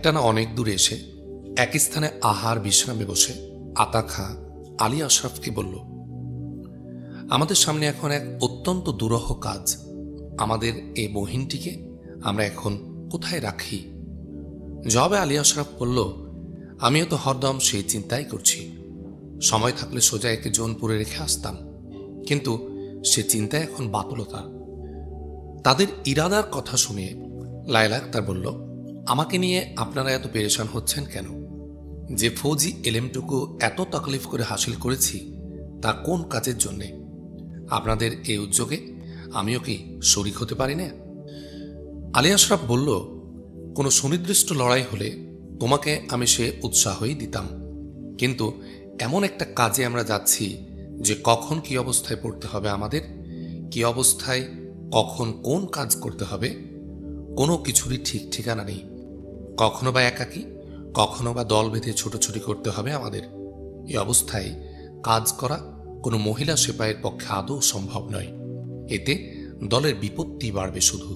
একটানা অনেক দূরে এসে এক স্থানে আহার বিশ্রামে বসে আতা খা আলী আশরাফকে বলল, আমাদের সামনে এখন এক অত্যন্ত দুরূহ কাজ। আমাদের এই বহিনটিকে আমরা এখন কোথায় রাখি? জবাবে আলী আশরাফ বলল, আমিও তো হরদম সেই চিন্তাই করছি। সময় থাকলে সোজা একে জৌনপুরে রেখে আসতাম, কিন্তু সে চিন্তায় এখন বাতুলতা। তাদের ইরাদার কথা শুনে লায়লা আক্তার বলল, আমাকে নিয়ে আপনারা এত পেরেশান হচ্ছেন কেন? যে ফৌজি এলেমটুকু এত তকলিফ করে হাসিল করেছি তা কোন কাজের জন্যে? আপনাদের এই উদ্যোগে আমিও কি শরিক হতে পারি না? আলী আশরাফ বলল, কোনো সুনির্দিষ্ট লড়াই হলে তোমাকে আমি সে উৎসাহই দিতাম, কিন্তু এমন একটা কাজে আমরা যাচ্ছি যে কখন কি অবস্থায় পড়তে হবে, আমাদের কি অবস্থায় কখন কোন কাজ করতে হবে কোনো কিছুরই ঠিক ঠিকানা নেই। কখনো বা একাকী, কখনো বা দল বেঁধে ছুটোছুটি করতে হবে আমাদের। এই অবস্থায় কাজ করা কোনো মহিলা সেপাইয়ের পক্ষে আদৌ সম্ভব নয়। এতে দলের বিপত্তি বাড়বে শুধু।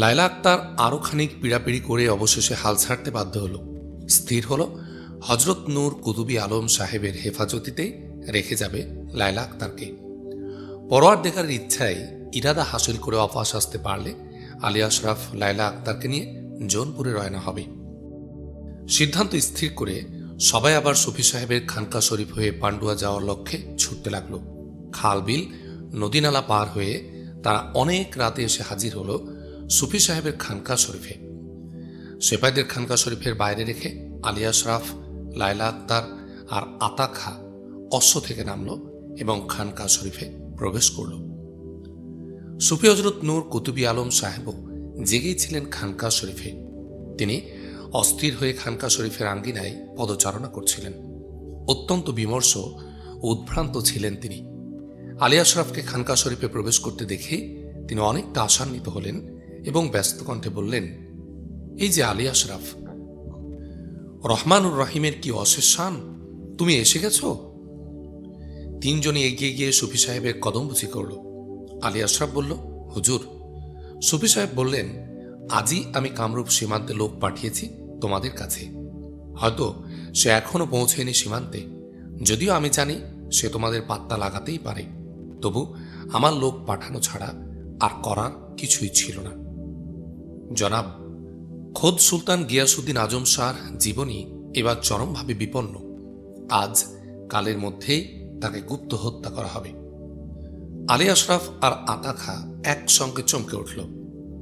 লায়লা আক্তার আরো খানিক পীড়াপিড়ি করে অবশেষে হাল ছাড়তে বাধ্য হল। স্থির হল হজরত নূর কুতুবী আলম সাহেবের হেফাজতিতে রেখে যাবে লায়লা আক্তারকে। পরওয়ারদিগারের ইচ্ছায় ইরাদা হাসিল করে অফাস আসতে পারলে আলী আশরাফ লায়লা আক্তারকে নিয়ে জৌনপুরে রওনা হবে। সিদ্ধান্ত স্থির করে সবাই আবার সুফি সাহেবের খানকা শরীফ হয়ে পান্ডুয়া যাওয়ার লক্ষ্যে ছুটতে লাগলো। খাল বিল নদী নালা পার হয়ে তারা অনেক রাতে এসে হাজির হল সুফি সাহেবের খানকা শরীফে। সেপাইদের খানকা শরীফের বাইরে রেখে আলী আশরাফ, লায়লা আক্তার আর আতা খা অশ্ব থেকে নামল এবং খানকা শরীফে প্রবেশ করল। সুফি হজরত নূর কুতুবী আলম সাহেবও জেগেই ছিলেন খানকা শরীফে। তিনি অস্থির হয়ে খানকা শরীফের আঙ্গিনায় পদচারণা করছিলেন। অত্যন্ত বিমর্ষ ও উদ্ভ্রান্ত ছিলেন তিনি। আলী আশরাফকে খানকা শরীফে প্রবেশ করতে দেখে তিনি অনেকটা আশান্বিত হলেন এবং ব্যস্ত কণ্ঠে বললেন, এই যে আলী আশরাফ, রহমানুর রহিমের কি অশেষ শান, তুমি এসে গেছ? তিনজনই এগিয়ে গিয়ে সুফি সাহেবের কদমবুচি করল। আলী আশরাফ বলল, হুজুর। সুফি সাহেব বললেন, আজই আমি কামরূপ সীমান্তে লোক পাঠিয়েছি তোমাদের কাছে। হয়তো সে এখনো পৌঁছেনি সীমান্তে, যদিও আমি জানি সে তোমাদের পাত্তা লাগাতেই পারে। তবু আমার লোক পাঠানো ছাড়া আর করার কিছুই ছিল না। জনাব, খোদ সুলতান গিয়াসউদ্দিন আজম শাহর জীবনী এবার চরমভাবে বিপন্ন। আজ কালের মধ্যেই তাকে গুপ্ত হত্যা করা হবে। আলী আশরাফ আর আতা খা একসঙ্গে চমকে উঠল।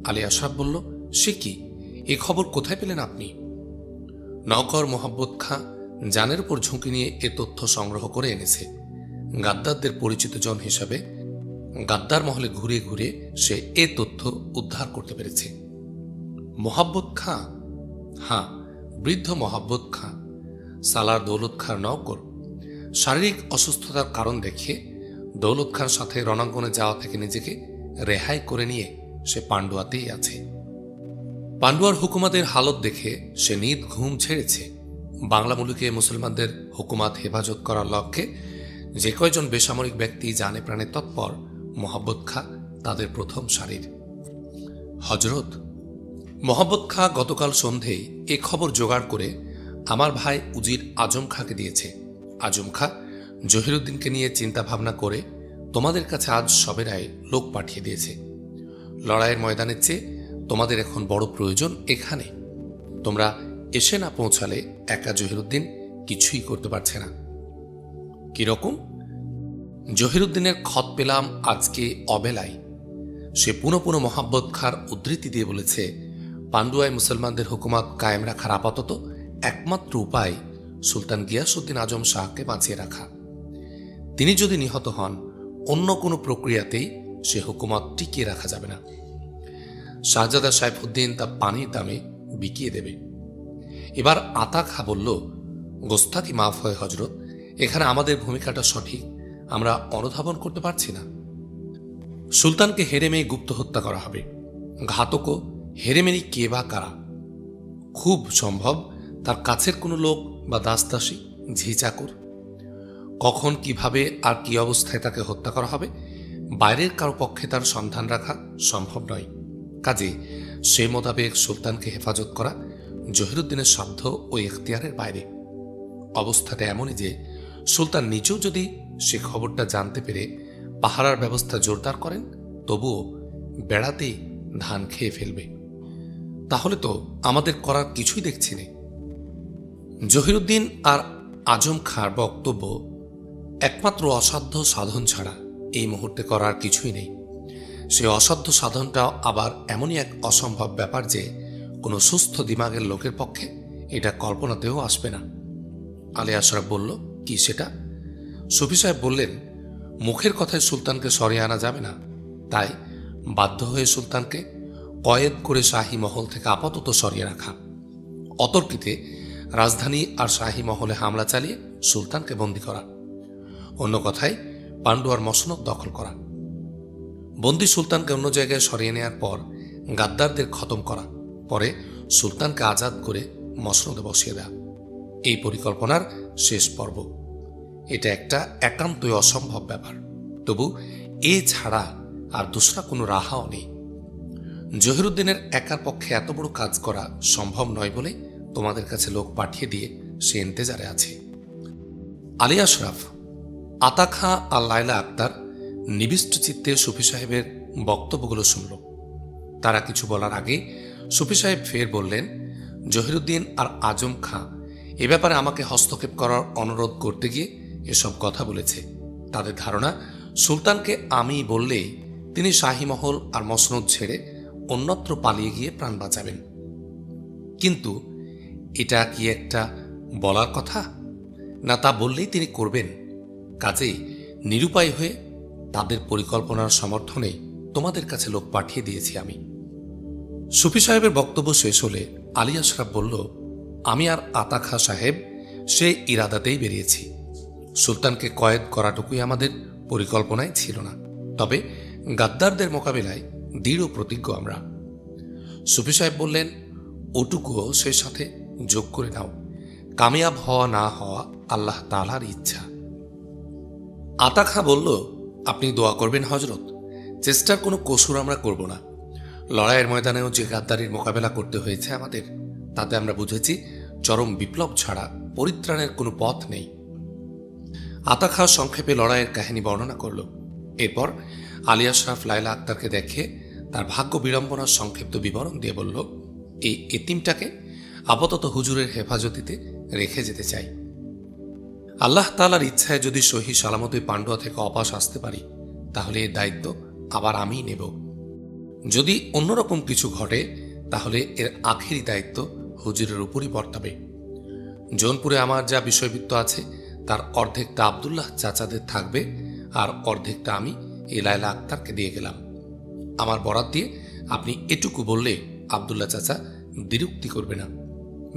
আলী আশরাফ বলল, সে কি, এ খবর কোথায় পেলেন আপনি? নওকর মোহাম্মদ খাঁ জানের উপর ঝুঁকি নিয়ে এ তথ্য সংগ্রহ করে এনেছে। গাদ্দারদের পরিচিত জন হিসাবে গাদ্দার মহলে ঘুরে ঘুরে সে এ তথ্য উদ্ধার করতে পেরেছে। মোহাম্মদ খাঁ? হ্যাঁ, বৃদ্ধ মোহাম্মদ খাঁ, সালার দৌলত খাঁর নওকর। শারীরিক অসুস্থতার কারণ দেখিয়ে দৌলত খাঁর সাথে রণাঙ্গনে যাওয়া থেকে নিজেকে রেহাই করে নিয়ে সে পান্ডুয়াতেই আছে। পান্ডুয়ার হুকুমাতের হালত দেখে সে নিদ ঘুম ছেড়েছে। বাংলা মুলুকে মুসলমানদের হুকুমাত হেফাজত করার লক্ষ্যে যে কয়জন বেসামরিক ব্যক্তি জানে প্রাণে তৎপর, মোহাম্মদ খাঁ তাদের প্রথম সারির। হজরত, মোহাম্মদ খাঁ গতকাল সন্ধেয় এ খবর জোগাড় করে আমার ভাই উজির আজম খাঁকে দিয়েছে। আজম খাঁ জহিরুদ্দিনকে নিয়ে চিন্তা ভাবনা করে তোমাদের কাছে আজ সবেরায় লোক পাঠিয়ে দিয়েছে। লড়াইয়ের ময়দানের চেয়ে তোমাদের এখন বড় প্রয়োজন এখানে। তোমরা এসে না পৌঁছালে একা জহিরুদ্দিন কিছুই করতে পারছে না। কিরকম? জহিরুদ্দিনের খত পেলাম আজকে অবেলায়। সে পুনঃ পুনঃ মোহাম্মদ খাঁর উদ্ধৃতি দিয়ে বলেছে, পান্ডুয়ায় মুসলমানদের হুকুমত কায়েম রাখার আপাতত একমাত্র উপায় সুলতান গিয়াসউদ্দিন আজম শাহকে বাঁচিয়ে রাখা। তিনি যদি নিহত হন, অন্য কোনো প্রক্রিয়াতেই সে হুকুমত টিকিয়ে রাখা যাবে না। শাহজাদা সাইফুদ্দিন তা পানির দামে বিকিয়ে দেবে। এবার আতা খা বলল, গোস্তাকি মাফ হয় হজরত, এখানে আমাদের ভূমিকাটা সঠিক আমরা অনুধাবন করতে পারছি না। সুলতানকে হেরেমে গুপ্ত হত্যা করা হবে। ঘাতকও হেরেমেরই কে বা কারা? খুব সম্ভব তার কাছের কোনো লোক বা দাসদাসী, ঝি চাকর। কখন, কিভাবে আর কি অবস্থায় তাকে হত্যা করা হবে বাইরের কারো পক্ষে তার সন্ধান রাখা সম্ভব নয়। কাজে সে মোতাবেক সুলতানকে হেফাজত করা জহিরুদ্দিনের সাধ্য ও এখতিয়ারের বাইরে। অবস্থাটা এমনই যে সুলতান নিজেও যদি সে খবরটা জানতে পেরে পাহারার ব্যবস্থা জোরদার করেন, তবুও বেড়াতেই ধান খেয়ে ফেলবে। তাহলে তো আমাদের করার কিছুই দেখছি না। জহিরুদ্দিন আর আজম খাঁর বক্তব্য, একমাত্র অসাধ্য সাধন ছাড়া এই মুহূর্তে করার কিছুই নেই। সে অসাধ্য সাধনটাও আবার এমনই এক অসম্ভব ব্যাপার যে কোনো সুস্থ দিমাগের লোকের পক্ষে এটা কল্পনাতেও আসবে না। আলী আশরাফ বলল, কি সেটা? সুফি সাহেব বললেন, মুখের কথায় সুলতানকে সরিয়ে আনা যাবে না, তাই বাধ্য হয়ে সুলতানকে কয়েদ করে শাহী মহল থেকে আপাতত সরিয়ে রাখা, অতর্কিতে রাজধানী আর শাহী মহলে হামলা চালিয়ে সুলতানকে বন্দী করা, অন্য কথায় পান্ডুয়ার মসনদ দখল করা, বন্দী সুলতানকে অন্য জায়গায় সরিয়ে নেওয়ার পর গাদ্দারদের খতম করা, পরে সুলতানকে আজাদ করে মসনদে বসিয়ে দেয়া, এই পরিকল্পনার শেষ পর্ব। এটা একটা একান্তই অসম্ভব ব্যাপার, তবু এ ছাড়া আর দোসরা কোনো রাহাও নেই। জহিরুদ্দিনের একার পক্ষে এত বড় কাজ করা সম্ভব নয় বলে তোমাদের কাছে লোক পাঠিয়ে দিয়ে সে ইন্তেজারে আছে। আলী আশরাফ, আতা খাঁ আর লায়লা আক্তার নিবিষ্ট চিত্তে সুফি সাহেবের বক্তব্যগুলো শুনল। তারা কিছু বলার আগে সুফি সাহেব ফের বললেন, জহিরুদ্দিন আর আজম খাঁ এ ব্যাপারে আমাকে হস্তক্ষেপ করার অনুরোধ করতে গিয়ে এসব কথা বলেছে। তাদের ধারণা সুলতানকে আমি বললেই তিনি শাহী মহল আর মসনদ ছেড়ে অন্যত্র পালিয়ে গিয়ে প্রাণ বাঁচাবেন। কিন্তু এটা কি একটা বলার কথা? না, তা বললেই তিনি করবেন। কাজেই নিরুপায় হয়ে তাদের পরিকল্পনার সমর্থনে তোমাদের কাছে লোক পাঠিয়ে দিয়েছি আমি। সুফি সাহেবের বক্তব্য শেষ হলে আলী আশরাফ বলল, আমি আর আতা খাঁ সাহেব সেই ইরাদাতেই বেরিয়েছি। সুলতানকে কয়েদ করাটুকুই আমাদের পরিকল্পনায় ছিল না, তবে গাদ্দারদের মোকাবিলায় দৃঢ় প্রতিজ্ঞ আমরা। সুফি সাহেব বললেন, ওটুকুও সে সাথে যোগ করে নাও, কামিয়াব হওয়া না হওয়া আল্লাহ তাআলার ইচ্ছা। আতা খাঁ বলল, আপনি দোয়া করবেন হজরত, চেষ্টার কোনো কসুর আমরা করব না। লড়াইয়ের ময়দানেও যে গাদ্দারির মোকাবেলা করতে হয়েছে আমাদের, তাতে আমরা বুঝেছি চরম বিপ্লব ছাড়া পরিত্রাণের কোনো পথ নেই। আতা খাঁ সংক্ষেপে লড়াইয়ের কাহিনী বর্ণনা করল। এরপর আলী আশরাফ লায়লা আক্তারকে দেখে তার ভাগ্য বিড়ম্বনার সংক্ষিপ্ত বিবরণ দিয়ে বলল, এই এতিমটাকে আপাতত হুজুরের হেফাজতিতে রেখে যেতে চাই। আল্লাহ তাআলার ইচ্ছায় যদি সহি সালামতে পান্ডুয়া থেকে অপাস আসতে পারি, তাহলে এর দায়িত্ব আবার আমিই নেব। যদি অন্যরকম কিছু ঘটে, তাহলে এর আখেরি দায়িত্ব হুজুরের উপরই বর্তাবে। জৌনপুরে আমার যা বিষয়বৃত্ত আছে, তার অর্ধেকটা আবদুল্লাহ চাচাদের থাকবে, আর অর্ধেকটা আমি এই লায়লা আক্তারকে দিয়ে গেলাম। আমার বরাত দিয়ে আপনি এটুকু বললে আবদুল্লাহ চাচা দ্বিরুক্তি করবে না।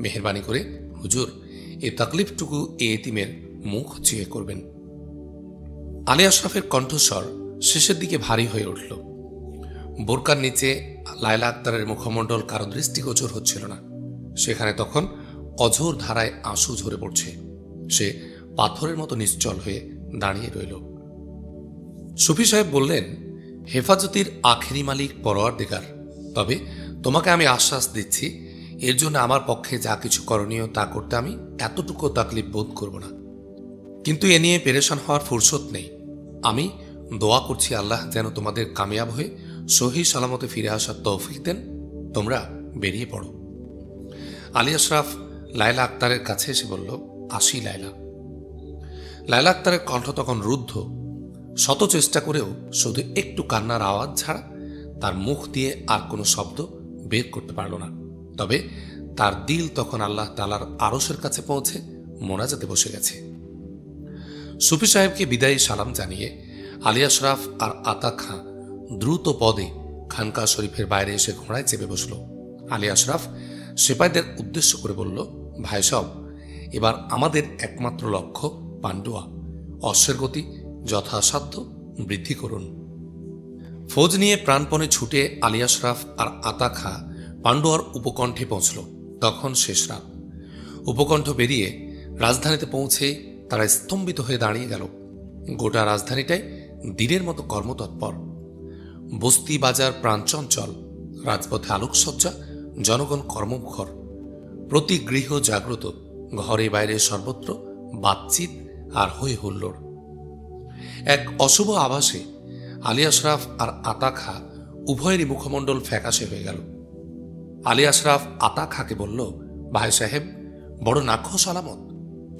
মেহেরবানি করে হুজুর এই তাকলিফটুকু এ এতিমের মুখ চেয়ে করবেন। আলী আশরাফের কণ্ঠস্বর শেষের দিকে ভারী হয়ে উঠল। বোরকার নিচে লায়লা আক্তারের মুখমণ্ডল কারো দৃষ্টিগোচর হচ্ছিল না। সেখানে তখন অঝোর ধারায় আঁসু ঝরে পড়ছে। সে পাথরের মতো নিশ্চল হয়ে দাঁড়িয়ে রইল। সুফি সাহেব বললেন, হেফাজতির আখেরি মালিক পরওয়ারদিগার, তবে তোমাকে আমি আশ্বাস দিচ্ছি, এর জন্য আমার পক্ষে যা কিছু করণীয় তা করতে আমি এতটুকু তাকলিফ বোধ করব না। কিন্তু এ নিয়ে পেরেশান হওয়ার ফুরসত নেই। আমি দোয়া করছি আল্লাহ যেন তোমাদের কামিয়াব হয়ে সহি সালামতে ফিরে আসার তৌফিক দেন। তোমরা বেরিয়ে পড়ো। আলী আশরাফ লায়লা আক্তারের কাছে এসে বলল, আসি লায়লা। লায়লা আক্তারের কণ্ঠ তখন রুদ্ধ। শত চেষ্টা করেও শুধু একটু কান্নার আওয়াজ ছাড়া তার মুখ দিয়ে আর কোনো শব্দ বের করতে পারল না। তবে তার দিল তখন আল্লাহ তাআলার আরশের কাছে পৌঁছে মোনাজাতে বসে গেছে। সুফি সাহেবকে বিদায়ী সালাম জানিয়ে আলী আশরাফ আর আতা খাঁ দ্রুত পদে খানকা শরীফের বাইরে এসে ঘোড়ায় চেপে বসল। আলী আশরাফ সিপাহীদের উদ্দেশ্য করে বলল, ভাই সব, এবার আমাদের একমাত্র লক্ষ্য পান্ডুয়া। অশ্বের গতি যথাসাধ্য বৃদ্ধি করুন। ফৌজ নিয়ে প্রাণপণে ছুটে আলী আশরাফ আর আতা খাঁ পান্ডুয়ার উপকণ্ঠে পৌঁছল। তখন শেষ রাত। উপকণ্ঠ বেরিয়ে রাজধানীতে পৌঁছে তারা স্তম্ভিত হয়ে দাঁড়িয়ে গেল। গোটা রাজধানীটাই দিনের মতো কর্মতৎপর। বস্তি বাজার প্রাণচঞ্চল, রাজপথে আলোকসজ্জা, জনগণ কর্মমুখর। প্রতি গৃহ জাগ্রত, ঘরে বাইরে সর্বত্র বাতচিত আর হই হুল্লোড়। এক অশুভ আভাসে আলী আশরাফ আর আতা খা উভয়েরই মুখমণ্ডল ফ্যাকাশে হয়ে গেল। আলী আশরাফ আতা খাকে বলল, ভাই সাহেব, বড় নাক্ষস আলামত,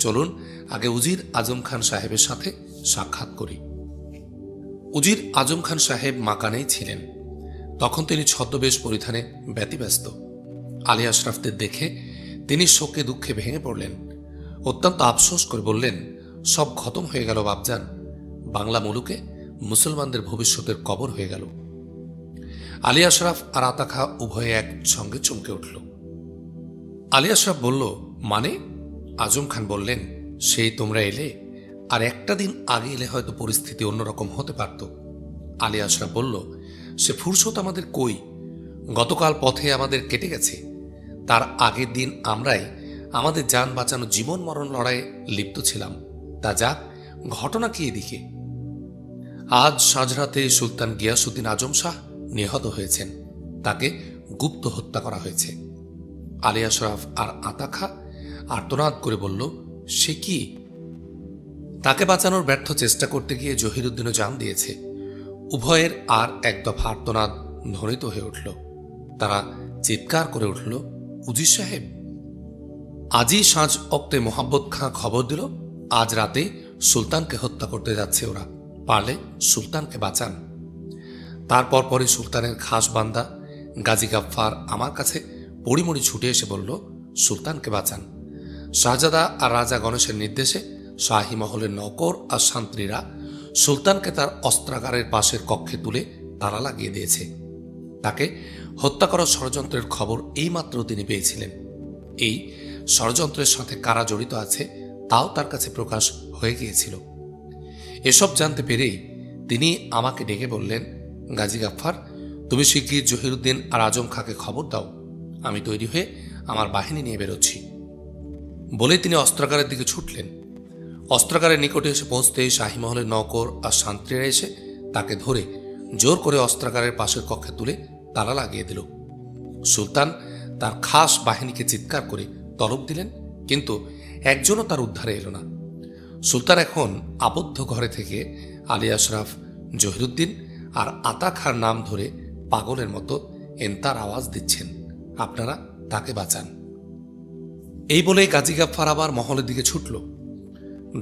চলুন আগে উজির আজম খান সাহেবের সাথে সাক্ষাৎ করি। উজির আজম খান সাহেব মাকানেই ছিলেন। তখন তিনি ছদ্মবেশ পরিধানে ব্যতিব্যস্ত। আলী আশরাফদের দেখে তিনি শোকে দুঃখে ভেঙে পড়লেন। অত্যন্ত আফসোস করে বললেন, সব খতম হয়ে গেল বাপজান, বাংলা মুলুকে মুসলমানদের ভবিষ্যতের কবর হয়ে গেল। আলী আশরাফ আর আতা খা উভয়ে একসঙ্গে চমকে উঠল। আলী আশরাফ বলল, মানে? আজম খান বললেন, সেই তোমরা এলে, আর একটা দিন আগে এলে হয়তো পরিস্থিতি অন্যরকম হতে পারত। আলী আশরাফ বলল, সে ফুরসত আমাদের কই, গতকাল পথে আমাদের কেটে গেছে। তার আগের দিন আমরাই আমাদের যান বাঁচানো জীবন মরণ লড়াইয়ে লিপ্ত ছিলাম। তা যাক, ঘটনা কি এদিকে? আজ সাঁঝরাতে সুলতান গিয়াসউদ্দিন আজম শাহ নিহত হয়েছেন, তাকে গুপ্ত হত্যা করা হয়েছে। আলী আশরাফ আর আতা খা আর্তনাদ করে বলল, সে কি? তাকে বাঁচানোর ব্যর্থ চেষ্টা করতে গিয়ে জহিরুদ্দিনও জান দিয়েছে। উভয়ের আর এক দফা আর্তনাদ ধ্বনিত হয়ে উঠল। তারা চিৎকার করে উঠল, উজির সাহেব! আজই সাঁঝ অক্তে মোহাম্মদ খাঁ খবর দিল, আজ রাতে সুলতানকে হত্যা করতে যাচ্ছে ওরা, পারলে সুলতানকে বাঁচান। তারপর পরে সুলতানের খাস বান্দা গাজী গাফফার আমার কাছে পড়িমড়ি ছুটে এসে বলল, সুলতানকে বাঁচান। শাহজাদা আর রাজা গণেশের নির্দেশে শাহী মহলের নৌকর আর শান্ত্রীরা সুলতানকে তার অস্ত্রাগারের পাশের কক্ষে তুলে তালা লাগিয়ে দিয়েছে। তাকে হত্যা করার ষড়যন্ত্রের খবর এইমাত্র তিনি পেয়েছিলেন। এই ষড়যন্ত্রের সাথে কারা জড়িত আছে তাও তার কাছে প্রকাশ হয়ে গিয়েছিল। এসব জানতে পেরেই তিনি আমাকে ডেকে বললেন, গাজী গাফফার, তুমি শিগগির জহিরুদ্দিন আর আজম খাঁকে খবর দাও, আমি তৈরি হয়ে আমার বাহিনী নিয়ে বেরোচ্ছি। বলে তিনি অস্ত্রাগারের দিকে ছুটলেন। অস্ত্রাগারের নিকটে এসে পৌঁছতেই শাহী মহলের নৌকর আর শান্ত্রীরা এসে তাকে ধরে জোর করে অস্ত্রাগারের পাশের কক্ষে তুলে তালা লাগিয়ে দিল। সুলতান তার খাস বাহিনীকে চিৎকার করে তলব দিলেন, কিন্তু একজনও তার উদ্ধারে এলো না। সুলতান এখন আবদ্ধ ঘরে থেকে আলী আশরাফ, জহিরুদ্দিন আর আতা খার নাম ধরে পাগলের মতো এন্তার আওয়াজ দিচ্ছেন, আপনারা তাকে বাঁচান। এই বলেই গাজী গাফফার আবার মহলের দিকে ছুটল।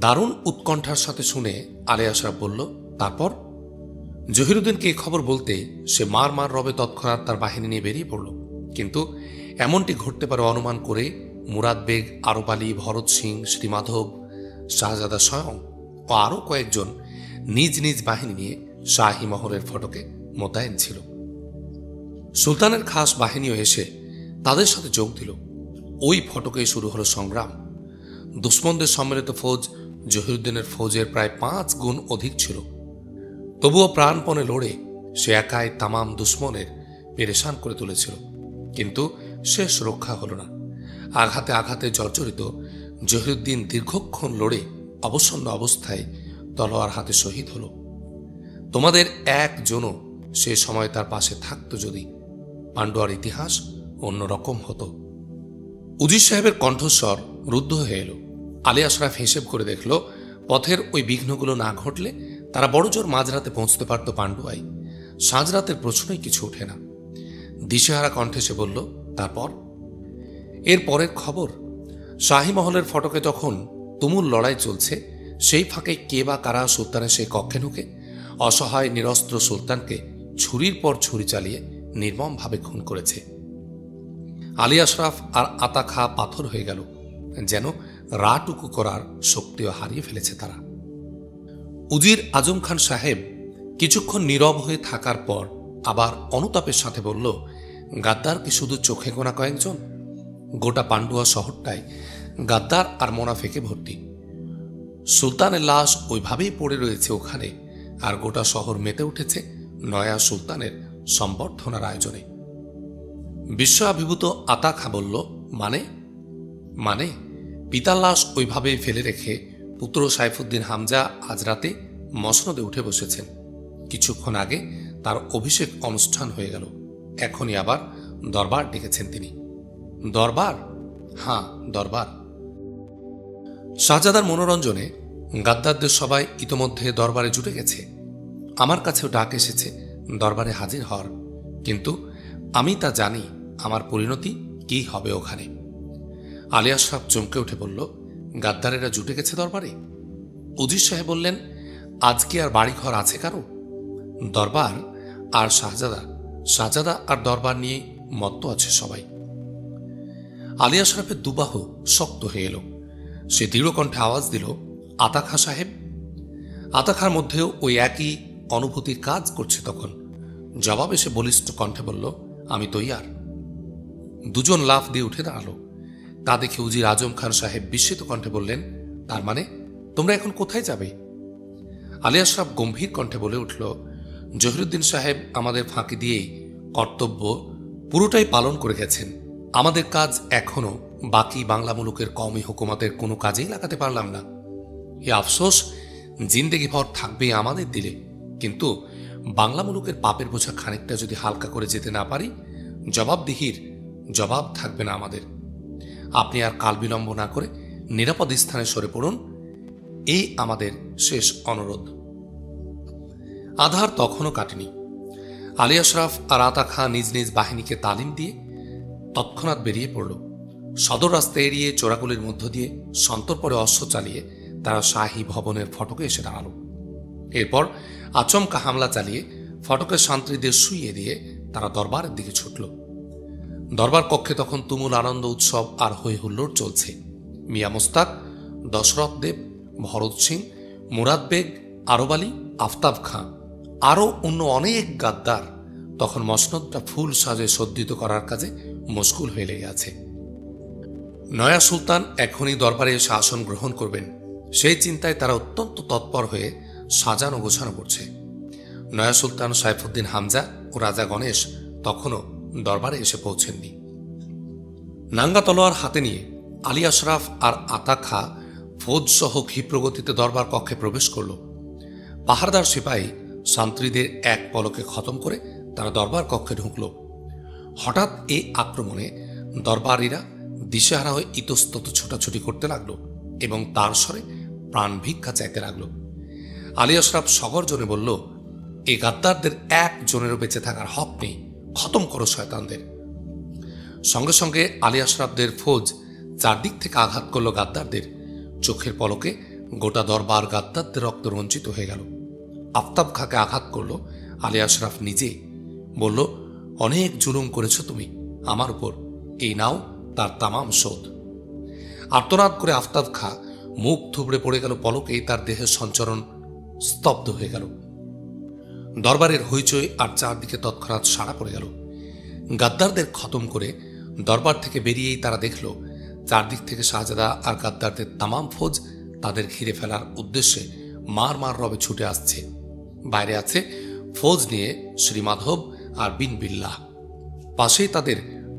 দারুণ উৎকণ্ঠার সাথে শুনে আলী আশরাফ বলল, তারপর? জহিরুদ্দিনকে এই খবর বলতেই সে মার মার রবে তৎক্ষণাৎ তার বাহিনী নিয়ে বেরিয়ে পড়ল। কিন্তু এমনটি ঘটতে পারে অনুমান করে মুরাদ বেগ, আরব আলী, ভরত সিং, শ্রীমাধব, শাহজাদা স্বয়ং ও আরও কয়েকজন নিজ নিজ বাহিনী নিয়ে শাহী মহলের ফটকে মোতায়েন ছিল। সুলতানের খাস বাহিনীও এসে তাদের সাথে যোগ দিল। ওই ফটকেই শুরু হলো সংগ্রাম। দুশ্মনদের সম্মিলিত ফৌজ জহিরুদ্দিনের ফৌজের প্রায় 5 গুণ অধিক ছিল। তবুও প্রাণপণে লড়ে সে একাই তামাম দুশ্মনের পেরেশান করে তুলেছিল। কিন্তু শেষ রক্ষা হল না। আঘাতে আঘাতে জর্জরিত জহিরুদ্দিন দীর্ঘক্ষণ লড়ে অবসন্ন অবস্থায় তলোয়ার হাতে শহীদ হল। তোমাদের একজনও সে সময় তার পাশে থাকত যদি, পাণ্ডুয়ার ইতিহাস অন্যরকম হতো। উজির সাহেবের কণ্ঠস্বর রুদ্ধ হয়ে এলো। আলী আশরাফ হিসেব করে দেখল, পথের ওই বিঘ্নগুলো না ঘটলে তারা বড়জোর মাঝরাতে পৌঁছতে পারত পাণ্ডুয়ায়। সাঁঝরাতের প্রশ্নই কিছু ওঠে না। দিশেহারা কণ্ঠে সে বলল, তারপর? এর পরের খবর, শাহী মহলের ফটকে তখন তুমুল লড়াই চলছে। সেই ফাঁকে কে বা কারা সুলতানের সেই কক্ষে ঢুকে অসহায় নিরস্ত্র সুলতানকে ছুরির পর ছুরি চালিয়ে নির্মমভাবে খুন করেছে। আলী আশরাফ আর আতা খা পাথর হয়ে গেল, যেন রাটুকু করার শক্তিও হারিয়ে ফেলেছে তারা। উজির আজম খান সাহেব কিছুক্ষণ নীরব হয়ে থাকার পর আবার অনুতাপের সাথে বলল, গাদ্দার কি শুধু চোখে গোনা কয়েকজন? গোটা পান্ডুয়া শহরটায় গাদ্দার আর মোনাফেকে ভর্তি। সুলতানের লাশ ওইভাবেই পড়ে রয়েছে ওখানে, আর গোটা শহর মেতে উঠেছে নয়া সুলতানের সম্বর্ধনার আয়োজনে। বিস্ময়াভিভূত আতা খা বলল, মানে? মানে পিতার লাশ ওইভাবেই ফেলে রেখে পুত্র সাইফুদ্দিন হামজা আজ রাতে মসনদে উঠে বসেছেন। কিছুক্ষণ আগে তার অভিষেক অনুষ্ঠান হয়ে গেল, এখনই আবার দরবার ডেকেছেন তিনি। দরবার? হ্যাঁ, দরবার। শাহজাদার মনোরঞ্জনে গাদ্দারদের সবাই ইতোমধ্যে দরবারে জুটে গেছে। আমার কাছেও ডাক এসেছে দরবারে হাজির হওয়ার, কিন্তু আমি তা জানি আমার পরিণতি কি হবে ওখানে। আলী আশরাফ চমকে উঠে বলল, গাদ্দারেরা জুটে গেছে দরবারে? উজির সাহেব বললেন, আজকে আর বাড়িঘর আছে কারো? দরবার আর শাহজাদা আর দরবার নিয়ে মত্ত আছে সবাই। আলী আশরাফের দুবাহু শক্ত হয়ে এলো। সে দৃঢ় কণ্ঠে আওয়াজ দিল, আতা খাঁ সাহেব। আতা খাঁর মধ্যেও ওই একই অনুভূতি কাজ করছে তখন। জবাবে সে বলিষ্ঠ কণ্ঠে বলল, আমি তৈয়ার। দুজন লাফ দিয়ে উঠে দাঁড়ালো। তা দেখে উজির আজম খান সাহেব বিস্মিত কণ্ঠে বললেন, তার মানে তোমরা এখন কোথায় যাবে? আলী আশরাফ গম্ভীর কণ্ঠে বলে উঠল, জহিরুদ্দিন সাহেব আমাদের ফাঁকি দিয়েই কর্তব্য পুরোটাই পালন করে গেছেন। আমাদের কাজ এখনো বাকি বাংলা মুলুকের কওমি হুকুমতের কোনো কাজেই লাগাতে পারলাম না। এ আফসোস জিন্দেগি ভর থাকবে আমাদের দিলে, কিন্তু বাংলা মুলুকের পাপের বোঝা খানিকটা যদি হালকা করে যেতে না পারি, জবাবদিহির জবাব থাকবে না আমাদের। আপনি আর কাল বিলম্ব না করে নিরাপদ স্থানে সরে পড়ুন, এই আমাদের শেষ অনুরোধ। আধার তখনও কাটেনি। আলী আশরাফ আর আতা খাঁ নিজ নিজ বাহিনীকে তালিম দিয়ে তৎক্ষণাৎ বেরিয়ে পড়ল। সদর রাস্তা এড়িয়ে চোরাগুলির মধ্য দিয়ে সন্তর্পরে অশ্ব চালিয়ে তারা শাহী ভবনের ফটকে এসে দাঁড়াল। এরপর আচমকা হামলা চালিয়ে ফটকের শান্তিদের শুইয়ে দিয়ে তারা দরবারের দিকে ছুটল। দরবার কক্ষে তখন তুমুল আনন্দ উৎসব আর হই হুল্লোড় চলছে। মিয়া মোস্তাক, দশরথ দেব, ভরত সিং, মুরাদ বেগ, আরব আলী, আফতাব খাঁ আরও অন্য অনেক গাদ্দার তখন মসনদটা ফুল সাজে সজ্জিত করার কাজে মশগুল হয়ে লেগে আছে। নয়া সুলতান এখনই দরবারে এসে আসন গ্রহণ করবেন, সেই চিন্তায় তারা অত্যন্ত তৎপর হয়ে সাজানো গোছানো করছে। নয়া সুলতান সাইফুদ্দিন হামজা ও রাজা গণেশ তখনও দরবারে এসে পৌঁছেননি। নাঙ্গা তলোয়ার হাতে নিয়ে আলী আশরাফ আর আতা খাঁ ফৌজ সহ ক্ষিপ্রগতিতে দরবার কক্ষে প্রবেশ করল। পাহারাদার সিপাহী শান্ত্রীদের এক পলকে খতম করে তারা দরবার কক্ষে ঢুকল। হঠাৎ এই আক্রমণে দরবারীরা দিশেহারা হয়ে ইতস্তত ছোটাছুটি করতে লাগলো এবং তার স্বরে প্রাণ ভিক্ষা চাইতে লাগলো। আলী আশরাফ সগর্জনে বলল, এই গাদ্দারদের একজনেরও বেঁচে থাকার হক নেই, খতম করো শয়তানদের। সঙ্গে সঙ্গে আলী আশরাফদের ফৌজ চারদিক থেকে আঘাত করল গাদ্দারদের। চোখের পলকে গোটা দরবার গাদ্দারদের রক্ত রঞ্জিত হয়ে গেল। আফতাব খাঁকে আঘাত করল আলী আশরাফ নিজে, বলল, অনেক জুলুম করেছ তুমি আমার উপর, এই নাও তার তামাম শোধ। আর্তনাদ করে আফতাব খাঁ মুখ থুবড়ে পড়ে গেল, পলকেই তার দেহের সঞ্চরণ স্তব্ধ হয়ে গেল। দরবারের হইচই আর চারদিকে তৎক্ষণাৎ সাড়া পড়ে গেল। গাদ্দারদের খতম করে দরবার থেকে বেরিয়েই তারা দেখল চারদিক থেকে শাহজাদা আর গাদ্দারদের তামাম ফৌজ তাদের ঘিরে ফেলার উদ্দেশ্যে মার মার রবে ছুটে আসছে। বাইরে আছে ফৌজ নিয়ে শ্রীমাধব আর বিন বিল্লাহ, পাশেই তাদের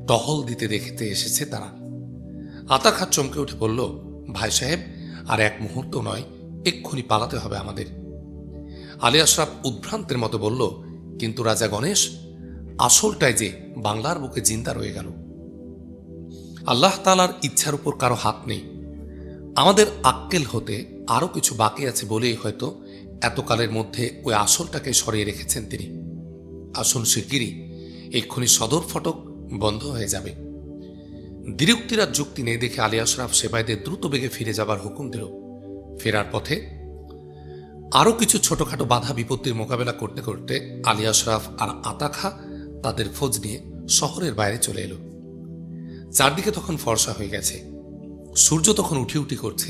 টহল দিতে দেখতে এসেছে তারা। আতা খাঁ চমকে উঠে বলল, ভাই সাহেব, আর এক মুহূর্ত নয়, এক্ষুনি পালাতে হবে আমাদের। আলী আশরাফ উদ্ভ্রান্তের মতো বলল, কিন্তু রাজা গণেশ, আসলটাই যে বাংলার বুকে জিন্দা রয়ে গেল। আল্লাহ তাআলার ইচ্ছার উপর কারো হাত নেই। আমাদের আক্কেল হতে আরো কিছু বাকি আছে বলেই হয়তো এতকালের মধ্যে ওই আসলটাকে সরিয়ে রেখেছেন তিনি। আসুন শিগগিরই, এক্ষুনি সদর ফটক বন্ধ হয়ে যাবে। দ্বিরুক্তির যুক্তি নেই দেখে আলী আশরাফ সেবাইদের দ্রুত বেগে ফিরে যাবার হুকুম দিল। ফেরার পথে আরো কিছু ছোটখাটো বাধা বিপত্তির মোকাবেলা করতে করতে আলী আশরাফ আর আতা খাঁ তাদের ফৌজ নিয়ে শহরের বাইরে চলে এলো। চারদিকে তখন ফর্সা হয়ে গেছে, সূর্য তখন উঠি উঠি করছে।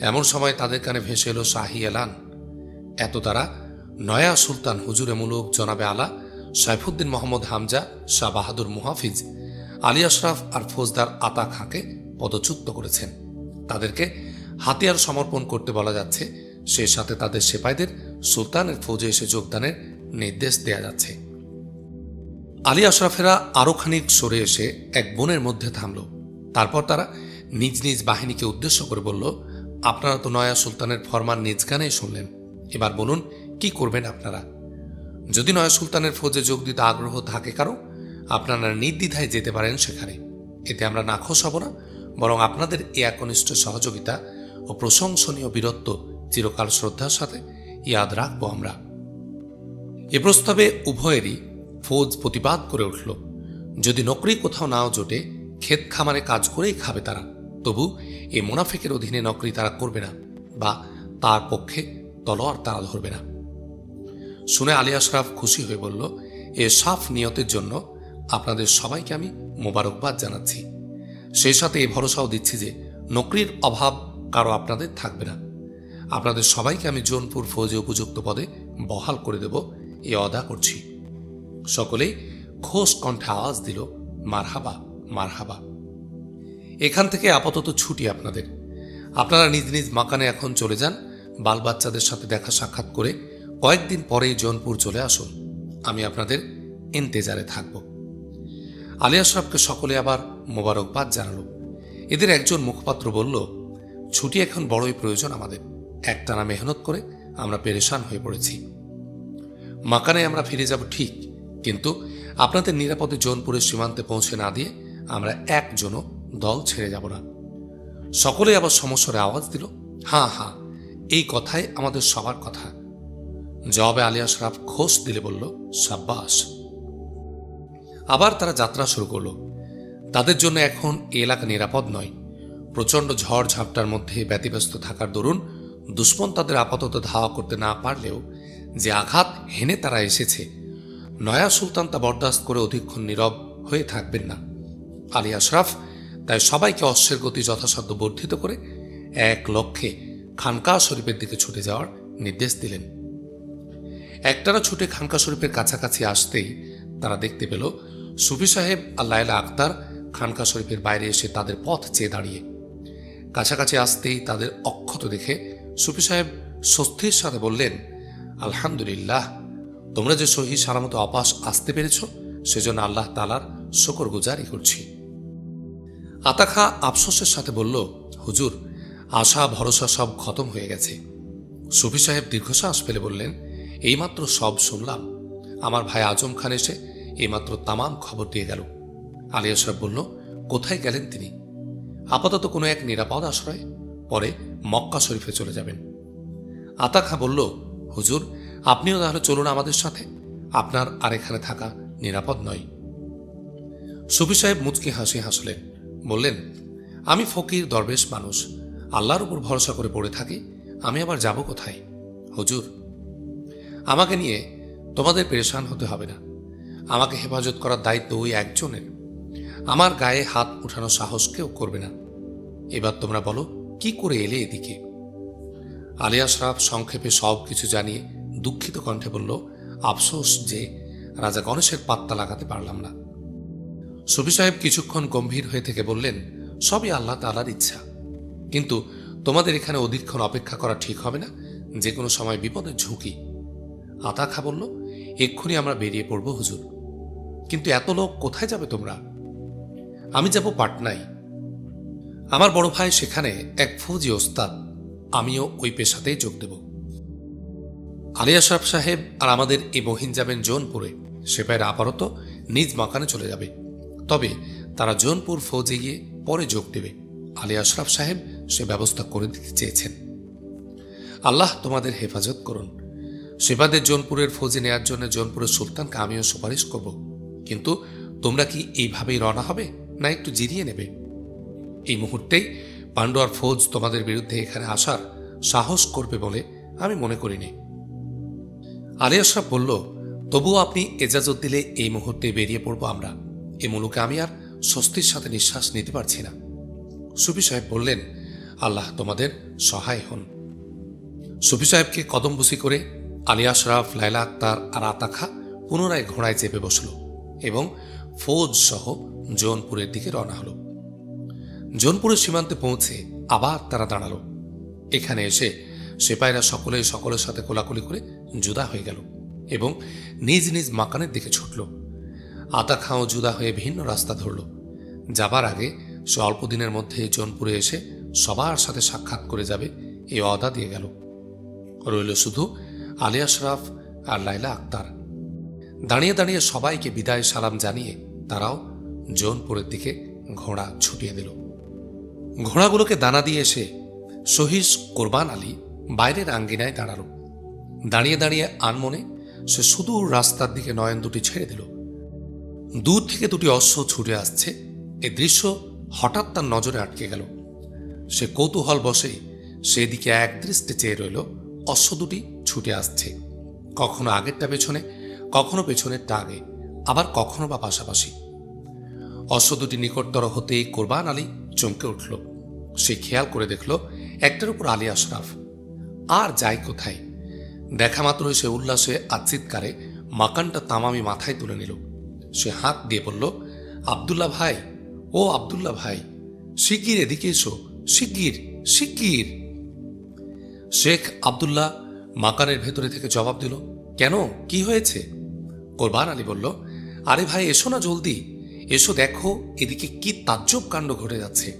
এমন সময় তাদের কানে ভেসে এলো শাহী এলান। এত তারা নয়া সুলতান হুজুরে মুলুক জনাবে আলা সাইফুদ্দিন মোহাম্মদ হামজা শাহ বাহাদুর মুহাফিজ আলী আশরাফ আর ফৌজদার আতা খাঁকে পদচ্যুত করেছেন। তাদেরকে হাতিয়ার সমর্পণ করতে বলা যাচ্ছে, সেই সাথে তাদের সেপাইদের সুলতানের ফৌজে এসে যোগদানের নির্দেশ দেয়া যাচ্ছে। আলী আশরাফেরা আরো খানিক সরে এসে এক বনের মধ্যে থামল। তারপর তারা নিজ নিজ বাহিনীকে উদ্দেশ্য করে বলল, আপনারা তো নয়া সুলতানের ফরমান নিজ গানেই শুনলেন, এবার বলুন কি করবেন আপনারা। যদি নয়া সুলতানের ফৌজে যোগ দিতে আগ্রহ থাকে কারো, আপনারা নির্দ্বিধায় যেতে পারেন সেখানে। এতে আমরা নাখোশ হব না, বরং আপনাদের এই একনিষ্ঠ সহযোগিতা ও প্রশংসনীয় বীরত্ব চিরকাল শ্রদ্ধার সাথে ইয়াদ রাখবো আমরা। এ প্রস্তাবে উভয়েরই ফৌজ প্রতিবাদ করে উঠল, যদি নকরি কোথাও নাও জোটে ক্ষেত খামারে কাজ করেই খাবে তারা, তবু এই মুনাফিকের অধীনে নকরি তারা করবে না বা তার পক্ষে তলোয়ার তারা ধরবে না। শুনে আলী আশরাফ খুশি হয়ে বলল, এ সাফ নিয়তের জন্য আপনাদের সবাইকে আমি মোবারকবাদ জানাচ্ছি। সেই সাথে এই ভরসাও দিচ্ছি যে নকরির অভাব কারো আপনাদের থাকবে না। আপনাদের সবাইকে আমি জৌনপুর ফৌজে উপযুক্ত পদে বহাল করে দেব এ অদা করছি। সকলেই খোশ কণ্ঠে আওয়াজ দিল, মারহাবা মারহাবা। এখান থেকে আপাতত ছুটি আপনাদের। আপনারা নিজ নিজ মাকানে এখন চলে যান। বাল বাচ্চাদের সাথে দেখা সাক্ষাৎ করে কয়েকদিন পরেই জৌনপুর চলে আসুন। আমি আপনাদের ইন্তেজারে থাকব। আলী আশরাফকে সকলে আবার মোবারকবাদ জানালো। এদের একজন মুখপাত্র বলল, ছুটি এখন বড়ই প্রয়োজন আমাদের। একটানা মেহনত করে আমরা পেরেশান হয়ে পড়েছি। মাকানে আমরা ফিরে যাব ঠিক, কিন্তু আপনাদের নিরাপদে জৌনপুরের সীমান্তে পৌঁছে না দিয়ে আমরা একজনও দল ছেড়ে যাব না। সকলে আবার সমস্বরে আওয়াজ দিল, হ্যাঁ হ্যাঁ, এই কথাই আমাদের সবার কথা। জবাবে আলী আশরাফ খোশ দিলে বলল, সাব্বাস। আবার তারা যাত্রা শুরু করল। তাদের জন্য এখন এ এলাকা নিরাপদ নয়। প্রচণ্ড ঝড় ঝাপটার মধ্যে ব্যতিব্যস্ত থাকার দরুন দুশ্মন তাদের আপাতত ধাওয়া করতে না পারলেও যে আঘাত হেনে তারা এসেছে, নয়া সুলতান তা বরদাস্ত করে অধিকক্ষণ নীরব হয়ে থাকবেন না। আলী আশরাফ তাই সবাইকে অশ্বের গতি যথাসাধ্য বর্ধিত করে এক লক্ষ্যে খানকা শরীফের দিকে ছুটে যাওয়ার নির্দেশ দিলেন। একটানা ছুটে খানকা শরীফের কাছাকাছি আসতেই তারা দেখতে পেল সুফি সাহেব আর লায়লা আক্তার খানকা শরীফের বাইরে এসে তাদের পথ চেয়ে দাঁড়িয়ে। কাছাকাছি আসতেই তাদের অক্ষত দেখে সুফি সাহেব স্বস্তির সাথে বললেন, আলহামদুলিল্লাহ, তোমরা যে সহি সালামত অপাস আসতে পেরেছ সেজন্য আল্লাহ তাআলার শুকর গুজারি করছি। আতা খা আফসোসের সাথে বলল, হুজুর, আশা ভরসা সব খতম হয়ে গেছে। সুফি সাহেব দীর্ঘশ্বাস ফেলে বললেন, এইমাত্র সব শুনলাম। আমার ভাই আজম খান এসে এইমাত্র তামাম খবর দিয়ে গেল। আলী আশরাফ বলল, কোথায় গেলেন তিনি? আপাতত কোনো এক নিরাপদ আশ্রয়ে, পরে মক্কা শরীফে চলে যাবেন। আতা খা বলল, হুজুর, আপনিও তাহলে চলুন আমাদের সাথে। আপনার আর এখানে থাকা নিরাপদ নয়। সুফি সাহেব মুচকি হাসি হাসলেন, বললেন, আমি ফকির দরবেশ মানুষ, আল্লাহর উপর ভরসা করে পড়ে থাকি। আমি আবার যাব কোথায়? হুজুর, আমাকে নিয়ে তোমাদের পেরেশান হতে হবে না। আমাকে হেফাজত করার দায়িত্ব ওই একজনের। আমার গায়ে হাত উঠানোর সাহস কেউ করবে না। এবার তোমরা বলো, কি করে এলে এদিকে? আলী আশরাফ সংক্ষেপে সব কিছু জানিয়ে দুঃখিত কণ্ঠে বলল, আফসোস যে রাজা গণেশের পাত্তা লাগাতে পারলাম না। সুফি সাহেব কিছুক্ষণ গম্ভীর হয়ে থেকে বললেন, সবই আল্লাহ তাআলার ইচ্ছা, কিন্তু তোমাদের এখানে অধিকক্ষণ অপেক্ষা করা ঠিক হবে না। যে কোনো সময় বিপদের ঝুঁকি। আতা খা বলল, এক্ষুনি আমরা বেরিয়ে পড়ব হুজুর। কিন্তু এত লোক কোথায় যাবে তোমরা? আমি যাব পাটনায়। আমার বড় ভাই সেখানে এক ফৌজি ওস্তাদ। আমিও ওই পেশাতেই যোগ দেব। আলী আশরাফ সাহেব আর আমাদের এই বহিন যাবেন জৌনপুরে। সেপাইরা আপাতত নিজ মাকানে চলে যাবে, তবে তারা জৌনপুর ফৌজে গিয়ে পরে যোগ দেবে। আলী আশরাফ সাহেব সে ব্যবস্থা করে দিতে চেয়েছেন। আল্লাহ তোমাদের হেফাজত করুন। সেবাদের জৌনপুরের ফৌজে নেয়ার জন্য জৌনপুরের সুলতানকে আমিও সুপারিশ করব, কিন্তু তোমরা কি এইভাবেই রওনা হবে না একটু জিরিয়ে নেবে? এই মুহূর্তেই পান্ডুয়ার ফৌজ তোমাদের বিরুদ্ধে এখানে আসার সাহস করবে বলে আমি মনে করিনি। আলী আশরাফ বলল, তবুও আপনি এজাজত দিলে এই মুহূর্তে বেরিয়ে পড়ব আমরা। এ মুলুকে আমি আর স্বস্তির সাথে নিঃশ্বাস নিতে পারছি না। সুফি সাহেব বললেন, আল্লাহ তোমাদের সহায় হন। সুফি সাহেবকে কদমবুসি করে আলী আশরাফ, লায়লা আক্তার আর আতা খা পুনরায় ঘোড়ায় চেপে বসল এবং ফৌজ সহ জৌনপুরের দিকে রওনা হল। জৌনপুরের সীমান্তে পৌঁছে আবার তারা দাঁড়ালো। এখানে এসে সিপাহীরা সকলের সাথে কোলাকুলি করে জুদা হয়ে গেল এবং নিজ নিজ মাকানের দিকে ছুটল। আতা খাও জুদা হয়ে ভিন্ন রাস্তা ধরল। যাবার আগে সে অল্প দিনের মধ্যে জৌনপুরে এসে সবার সাথে সাক্ষাৎ করে যাবে এই ওয়াদা দিয়ে গেল। রইল শুধু আলী আশরাফ আর লায়লা আক্তার। দাঁড়িয়ে দাঁড়িয়ে সবাইকে বিদায় সালাম জানিয়ে তারাও জৌনপুরের দিকে ঘোড়া ছুটিয়ে দিল। ঘোড়াগুলোকে দানা দিয়ে এসে শহীদ কোরবান আলী বাইরের আঙ্গিনায় দাঁড়ালো। দাঁড়িয়ে দাঁড়িয়ে আনমনে সে সুদূর রাস্তার দিকে নয়ন দুটি ছেড়ে দিল। দূর থেকে দুটি অশ্ব ছুটে আসছে। এ দৃশ্য হঠাৎ তার নজরে আটকে গেল। সে কৌতূহল বসে সেদিকে একদৃষ্টে চেয়ে রইল। অশ্ব দুটি ছুটে আসছে, কখনো আগেরটা পেছনে, কখনো পেছনেরটা আগে, আবার কখনো বা পাশাপাশি। অশ্ব দুটি নিকটতর হতেই কোরবান আলী চমকে উঠল। সে খেয়াল করে দেখল একটার উপর আলী আশরাফ। আর যায় কোথায়? দেখা মাত্র সে উল্লাসে আর চিৎকারে মাকানটা তামামি মাথায় তুলে নিল। সে হাত দিয়ে বলল, আব্দুল্লাহ ভাই, ও আব্দুল্লাহ ভাই, শিগগির এদিকে এসো, শিগগির শিগগির। শেখ আব্দুল্লাহ মাকানের ভেতরে থেকে জবাব দিল, কেন, কি হয়েছে? কোরবান আলী বলল, আরে ভাই এসো না, জলদি এসো, দেখো এদিকে কি তাজ্জব কাণ্ড ঘটে যাচ্ছে।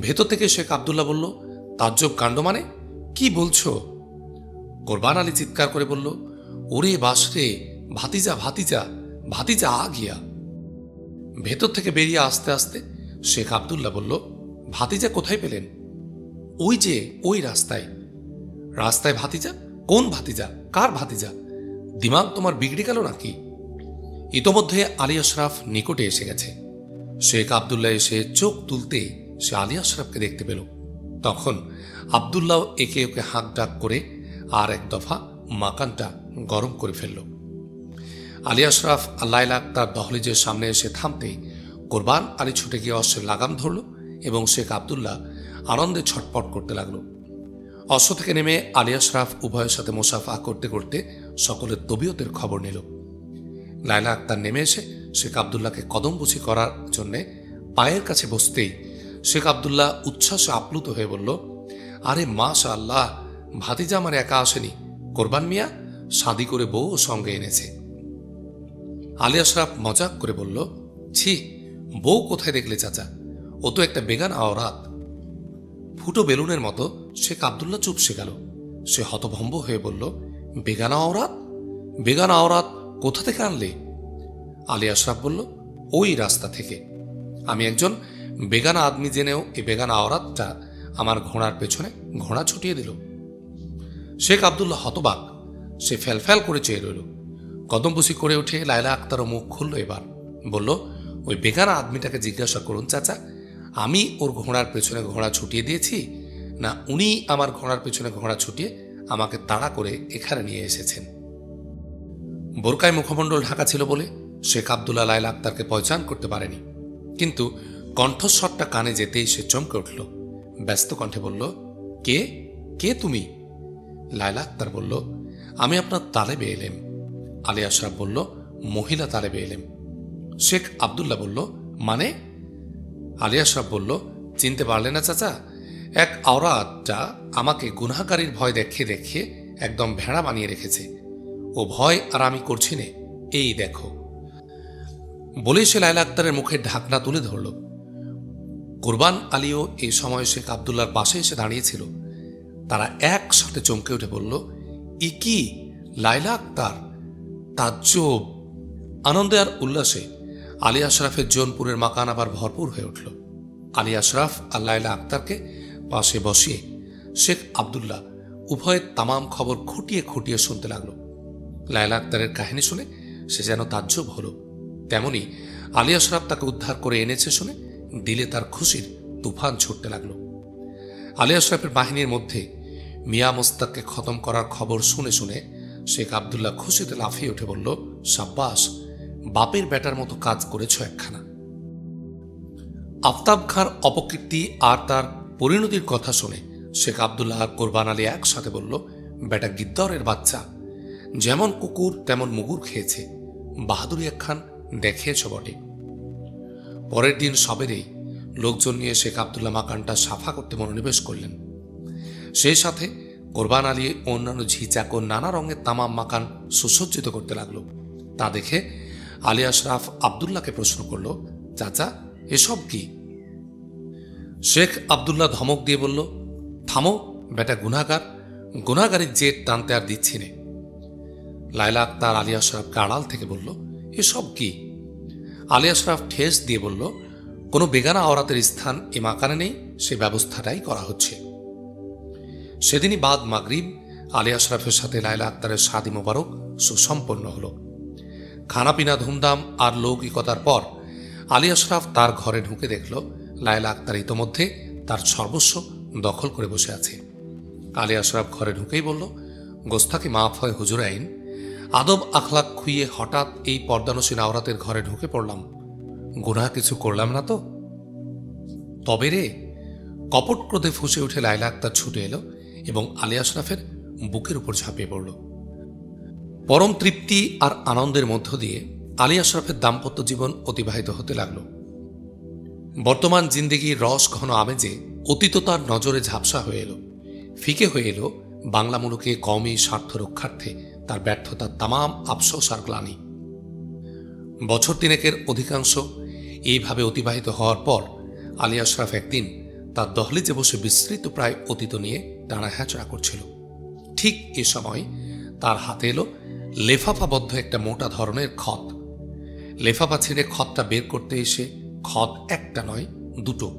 ভেতর থেকে শেখ আব্দুল্লাহ বলল, তাজ্জব কাণ্ড মানে কি বলছো? কোরবান আলী চিৎকার করে বলল, ওরে বাসরে, ভাতিজা ভাতিজা ভাতিজা আ গিয়া। ভেতর থেকে বেরিয়ে আসতে আসতে শেখ আব্দুল্লাহ বলল, ভাতিজা কোথায় পেলেন? ওই যে ওই রাস্তায়। রাস্তায় ভাতিজা? কোন ভাতিজা? কার ভাতিজা? দিমাগ তোমার বিগড়ে গেল নাকি? ইতোমধ্যে আলী আশরাফ নিকটে এসে গেছে। শেখ আব্দুল্লাহ এসে চোখ তুলতে সে আলী আশরাফকে দেখতে পেল। তখন আব্দুল্লাহ একে ওকে হাঁক ডাক করে আর এক দফা মাকানটা গরম করে ফেলল। আলী আশরাফ লায়লা তার দহলিজের সামনে এসে থামতেই কোরবান আলী ছুটে গিয়ে অশ্বের লাগাম ধরল এবং শেখ আব্দুল্লাহ আনন্দে ছটপট করতে লাগলো। অশ্ব থেকে নেমে আলী আশরাফ উভয়ের সাথে মোসাফা করতে করতে সকলের তবিয়তের খবর নিল। লায়লা আক্তার নেমে এসে শেখ আব্দুল্লাহকে কদমবুছি করার জন্যে পায়ের কাছে বসতেই শেখ আব্দুল্লাহ উচ্ছ্বাসে আপ্লুত হয়ে বলল, আরে মাশা আল্লাহ, ভাতিজা আমার একা আসেনি, কোরবান মিয়া শাদি করে বউ সঙ্গে এনেছে। আলী আশরাফ মজাক করে বলল, ছি, বউ কোথায় দেখলে চাচা, ও তো একটা বেগানা আওরাত। ফুটো বেলুনের মতো শেখ আব্দুল্লাহ চুপসে গেল। সে হতভম্ব হয়ে বলল, বেগানা আওরাত? বেগানা আওরাত কোথা থেকে আনলে? আলী আশরাফ বলল, ওই রাস্তা থেকে। আমি একজন বেগানা আদমি জেনেও এই বেগানা আওরাতটা আমার ঘোড়ার পেছনে ঘোড়া ছুটিয়ে দিল। শেখ আব্দুল্লাহ হতবাক। সে ফ্যালফ্যাল করে চেয়ে রইল। কদমবুসি করে উঠে লায়লা আক্তারও মুখ খুলল। এবার বলল, ওই বেগানা আদমিটাকে জিজ্ঞাসা করুন চাচা, আমি ওর ঘোড়ার পেছনে ঘোড়া ছুটিয়ে দিয়েছি, না উনি আমার ঘোড়ার পেছনে ঘোড়া ছুটিয়ে আমাকে তাড়া করে এখানে নিয়ে এসেছেন। বোরকায় মুখমণ্ডল ঢাকা ছিল বলে শেখ আব্দুল্লাহ লায়লা আক্তারকে পহচান করতে পারেনি, কিন্তু কণ্ঠস্বরটা কানে যেতেই সে চমকে উঠল। ব্যস্ত কণ্ঠে বলল, কে কে তুমি? লায়লা আক্তার বলল, আমি আপনার তালেবে এলেম। আলী আশরাফ বলল, মহিলা তালেবে এলেম। শেখ আব্দুল্লাহ বলল, মানে? আলী আশরাফ বলল, চিনতে পারলে না চাচা? এক আওরাতটা আমাকে গুনাহগারির ভয় দেখিয়ে দেখিয়ে একদম ভেড়া বানিয়ে রেখেছে। ও ভয় আর আমি করছি নে, এই দেখো। বলে সে লায়লা আক্তারের মুখের ঢাকনা তুলে ধরল। কোরবান আলীও এই সময় শেখ আব্দুল্লাহর পাশে এসে দাঁড়িয়েছিল। তারা একসাথে চমকে উঠে বলল, ই কি, লায়লা আক্তার! তাজ্জব! আনন্দে আর উল্লাসে আলী আশরাফের জোনপুরের মাকান আবার ভরপুর হয়ে উঠল। আলী আশরাফ আর লায়লা আক্তারকে পাশে বসিয়ে শেখ আব্দুল্লাহ উভয়ের তামাম খবর খুঁটিয়ে খুঁটিয়ে শুনতে লাগল। লায়লা আক্তারের কাহিনী শুনে সে যেন তাজ্জব হল। তেমনি আলী আশরাফ তাকে উদ্ধার করে এনেছে শুনে দিলে তার খুশির তুফান ছুটতে লাগল। আলী আশরাফের বাহিনীর মধ্যে মিয়া মোস্তাককে খতম করার খবর শুনে শুনে শেখ আব্দুল্লাহ খুশিতে লাফিয়ে উঠে বলল, সাব্বাস, বাপের বেটার মতো কাজ করেছ একখানা। আফতাব খাঁর অপকীর্তি আর তার পরিণতির কথা শুনে শেখ আব্দুল্লাহ আর কোরবান আলী একসাথে বলল, বেটা গিদ্দরের বাচ্চা, যেমন কুকুর তেমন মুগুর খেয়েছে, বাহাদুরি একখান দেখিয়েছ বটে। পরের দিন সবেরেই লোকজন নিয়ে শেখ আব্দুল্লাহ মাকানটা সাফা করতে মনোনিবেশ করলেন। সেই সাথে কোরবান আলী অন্যান্য ঝিচাক ও নানা রঙের তামাম মাকান সুসজ্জিত করতে লাগলো। তা দেখে আলী আশরাফ আব্দুল্লাহকে প্রশ্ন করল, চাচা এসব কি? শেখ আব্দুল্লাহ ধমক দিয়ে বলল, থামো বেটা গুনাহগার, গুনাহগারির জেদ টানতে আর দিচ্ছি নে। লায়লা আক্তার আলী আশরাফকে আড়াল থেকে বলল, এসব কি? আলী আশরাফ ঠেস দিয়ে বলল, কোনো বেগানা আওরাতের স্থান এ মাকানে নেই, সে ব্যবস্থাটাই করা হচ্ছে। সেদিনই বাদ মাগরিব আলী আশরাফের সাথে লায়লা আক্তারের শাদী মোবারক সুসম্পন্ন হল। খানাপিনা ধুমধাম আর লৌকিকতার পর আলী আশরাফ তার ঘরে ঢুকে দেখল লায়লা আক্তার ইতোমধ্যে তার সর্বস্ব দখল করে বসে আছে। আলী আশরাফ ঘরে ঢুকেই বলল, গোস্তাকি মাফ হয় হুজুর আইন, আদব আখলাক খুইয়ে হঠাৎ এই পর্দানসীন আওরাতের ঘরে ঢুকে পড়লাম, গুনাহ কিছু করলাম না তো? তবে রে, কপট ক্রোধে ফুঁসে উঠে লায়লা আক্তার ছুটে এলো এবং আলী আশরাফের বুকের উপর ঝাঁপিয়ে পড়ল। পরম তৃপ্তি আর আনন্দের মধ্য দিয়ে আলী আশরাফের দাম্পত্য জীবন অতিবাহিত হতে লাগল। বর্তমান জিন্দেগির রস ঘন আমেজে অতীত তার নজরে ঝাপসা হয়ে এলো, ফিকে হয়ে এলো বাংলা মুলুকে কওমি স্বার্থ রক্ষার্থে তার ব্যর্থতার তামাম আফসোস আর গ্লানি। বছর তিনেকের অধিকাংশ এইভাবে অতিবাহিত হওয়ার পর আলী আশরাফ একদিন তার দহলিজে বসে বিস্তৃত প্রায় অতীত নিয়ে টানা হ্যাচড়া করছিল। ঠিক এ সময় তার হাতে এলো লেফাফাবদ্ধ একটা মোটা ধরনের খত। লেফাফা ছেড়ে খতটা বের করতে এসে খত একটা নয়, দুটো।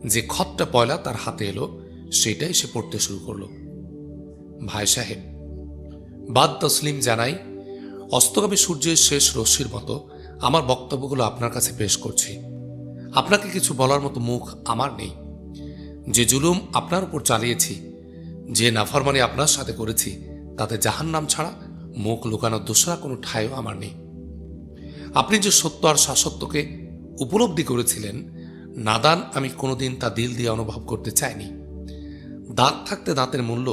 যে খতটা পয়লা তার হাতে এলো সেটাই সে পড়তে শুরু করল। ভাই সাহেব, বাদ তসলিম জানাই, অস্তগামী সূর্যের শেষ রশ্মির মতো আমার বক্তব্যগুলো আপনার কাছে পেশ করছি। আপনাকে কিছু বলার মতো মুখ আমার নেই। যে জুলুম আপনার উপর চালিয়েছি, যে নাফরমানি আপনার সাথে করেছি, তাতে জাহান্নাম ছাড়া মুখ লুকানোর দোসরা কোনো ঠাঁইও আমার নেই। আপনি যে সত্য আর শাসত্যকে উপলব্ধি করেছিলেন, নাদান আমি কোনোদিন তা দিল দিয়ে অনুভব করতে চাইনি। দাঁত থাকতে দাঁতের মূল্য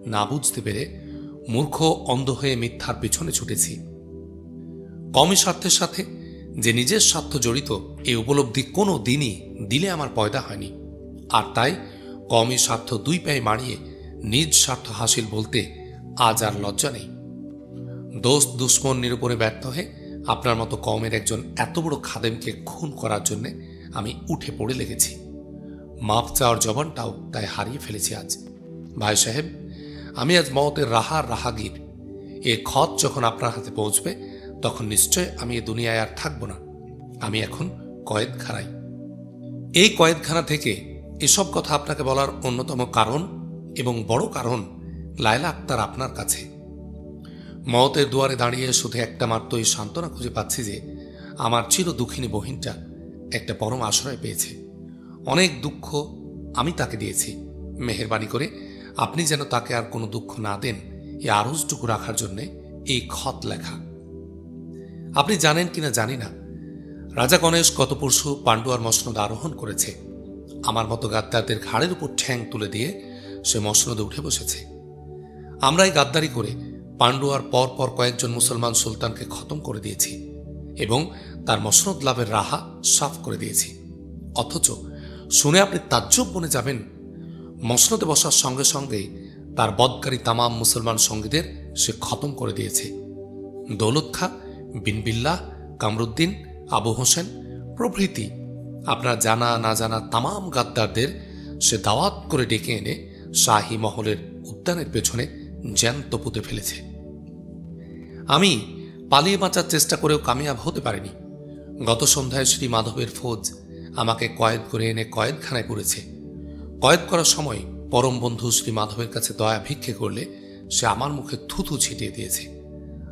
না বুঝতে পেরে মূর্খ অন্ধ হয়ে মিথ্যার পিছনে ছুটেছি। কওমি স্বার্থের সাথে যে নিজের স্বার্থ জড়িত, এই উপলব্ধি কোনো দিনই দিলে আমার পয়দা হয়নি। আর তাই কওমি স্বার্থ দুই পায়ে মারিয়ে নিজ স্বার্থ হাসিল বলতে আজ আর লজ্জা নেই। দোস্ত দুশ্মন নিরূপণে ব্যর্থ হয়ে আপনার মতো কওমের একজন এত বড় খাদেমকে খুন করার জন্য আমি উঠে পড়ে লেগেছি। মাপ চাওয়ার জবানটাও তাই হারিয়ে ফেলেছি আজ। ভাই সাহেব, আমি আজ মওতের রাহাগীর। এ খত যখন আপনার হাতে পৌঁছবে, তখন নিশ্চয় আমি এ দুনিয়ায় আর থাকব না। আমি এখন কয়েদখানায়। এই কয়েদখানা থেকে এসব কথা আপনাকে বলার অন্যতম কারণ এবং বড় কারণ লায়লা আক্তার আপনার কাছে। মওতের দুয়ারে দাঁড়িয়ে শুধু একটা মাত্রই সান্ত্বনা খুঁজে পাচ্ছি যে আমার চির দুঃখিনী বহিনটা একটা পরম আশ্রয় পেয়েছে। অনেক দুঃখ আমি তাকে দিয়েছি। মেহেরবানি করে আপনি যেন তাকে আর কোনো দুঃখ না দেন, এই আরজটুকু রাখার জন্যে এই খত লেখা। আপনি জানেন কিনা জানি না, রাজা গণেশ গত পরশু পাণ্ডুয়ার মসনদ আরোহণ করেছে। আমার মতো গাদ্দারদের ঘাড়ের উপর ঠ্যাং তুলে দিয়ে সে মসনদে উঠে বসেছে। আমরা এই গাদ্দারি করে পাণ্ডুয়ার পর পর কয়েকজন মুসলমান সুলতানকে খতম করে দিয়েছি এবং তার মসনদ লাভের রাহা সাফ করে দিয়েছি। অথচ শুনে আপনি তাজ্জব বনে যাবেন, মসনদে বসার সঙ্গে সঙ্গেই তার বদকারী তামাম মুসলমান সঙ্গীদের সে খতম করে দিয়েছে। দৌলত খাঁ, বিন বিল্লাহ, কামরুদ্দিন, আবু হোসেন প্রভৃতি আপনার জানা না জানা তামাম গাদ্দারদের সে দাওয়াত করে ডেকে এনে শাহী মহলের উদ্যানের পেছনে জ্যান্ত পুঁতে ফেলেছে। আমি পালিয়ে বাঁচার চেষ্টা করেও কামিয়াব হতে পারিনি। গত সন্ধ্যায় শ্রী মাধবের ফৌজ আমাকে কয়েদ করে এনে কয়েদখানায় পুরেছে। কয়েদ করার সময় পরম বন্ধু শ্রী মাধবের কাছে দয়া ভিক্ষে করলে সে আমার মুখে থুথু ছিটিয়ে দিয়েছে।